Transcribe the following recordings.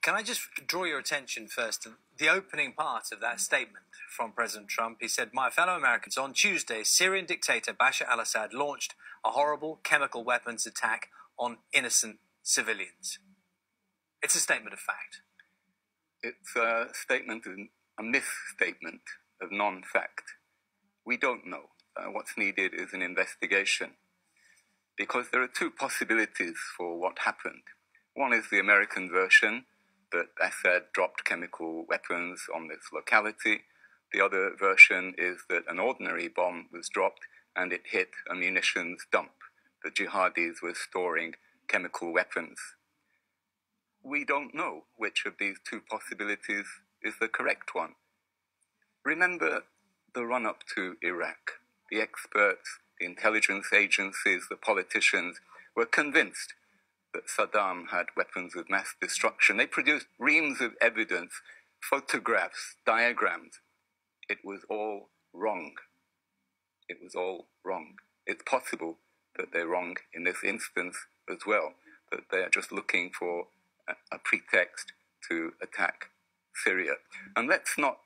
Can I just draw your attention first to the opening part of that statement from President Trump? He said, "My fellow Americans, on Tuesday, Syrian dictator Bashar al-Assad launched a horrible chemical weapons attack on innocent civilians." It's a statement of fact. It's a statement, a misstatement of non-fact. We don't know. What's needed is an investigation, because there are two possibilities for what happened. One is the American version, that Assad dropped chemical weapons on this locality. The other version is that an ordinary bomb was dropped and it hit a munitions dump. The jihadis were storing chemical weapons. We don't know which of these two possibilities is the correct one. Remember the run-up to Iraq. The experts, the intelligence agencies, the politicians were convinced that Saddam had weapons of mass destruction. They produced reams of evidence, photographs, diagrams. It was all wrong. It was all wrong. It's possible that they're wrong in this instance as well, that they are just looking for a pretext to attack Syria. And let's not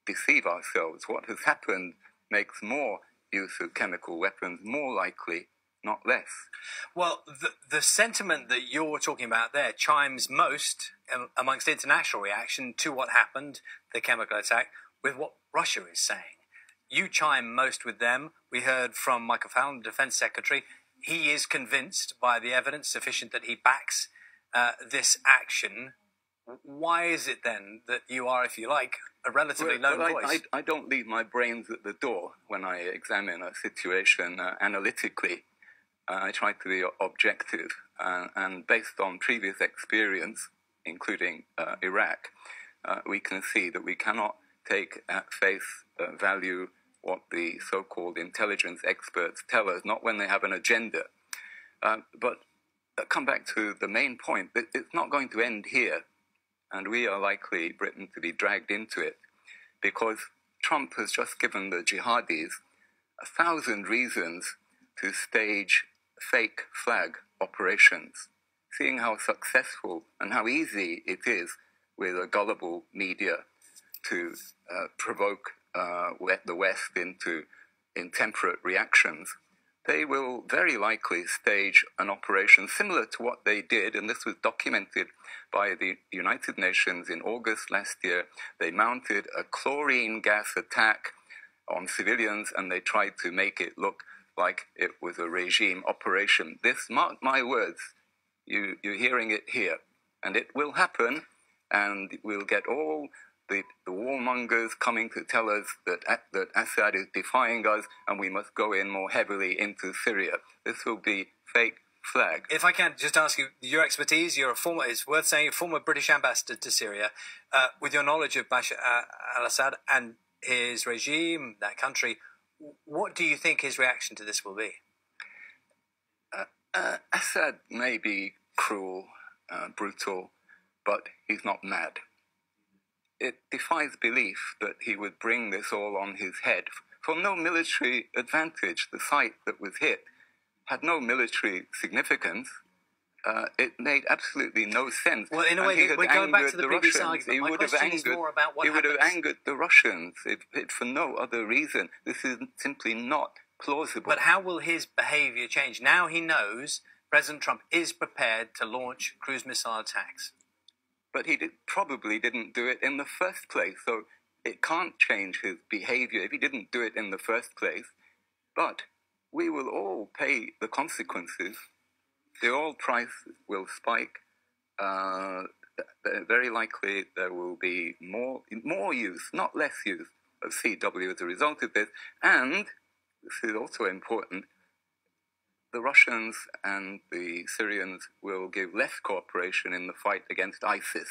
deceive ourselves. What has happened makes more use of chemical weapons more likely, not less. Well, the sentiment that you're talking about there chimes most amongst international reaction to what happened, the chemical attack, with what Russia is saying. You chime most with them. We heard from Michael Fallon, the Defense Secretary. He is convinced by the evidence sufficient that he backs this action. Why is it then that you are, if you like, a relatively lone voice? I don't leave my brains at the door when I examine a situation analytically. I try to be objective, and based on previous experience, including Iraq, we can see that we cannot take at face value what the so-called intelligence experts tell us, not when they have an agenda. But come back to the main point, that it's not going to end here, and we are likely, Britain, to be dragged into it, because Trump has just given the jihadis 1,000 reasons to stage fake flag operations, seeing how successful and how easy it is with a gullible media to provoke the West into intemperate reactions. They will very likely stage an operation similar to what they did, and this was documented by the United Nations in August last year. They mounted a chlorine gas attack on civilians, and they tried to make it look like it was a regime operation. This, mark my words, you're hearing it here, and it will happen, and we'll get all the warmongers coming to tell us that Assad is defying us and we must go in more heavily into Syria. This will be fake flag. If I can just ask you, your expertise, you're it's worth saying, a former British ambassador to Syria. With your knowledge of Bashar al-Assad and his regime, that country, what do you think his reaction to this will be? Assad may be cruel, brutal, but he's not mad. It defies belief that he would bring this all on his head for no military advantage. The site that was hit had no military significance. It made absolutely no sense. Well, in a way, we're going back to the biggest argument. My question is more about what happens. He would have angered the Russians for no other reason. This is simply not plausible. But how will his behavior change? Now he knows President Trump is prepared to launch cruise missile attacks. But he probably didn't do it in the first place, so it can't change his behavior if he didn't do it in the first place. But we will all pay the consequences. The oil price will spike. Very likely there will be more use, not less use, of CW as a result of this. And, this is also important, the Russians and the Syrians will give less cooperation in the fight against ISIS.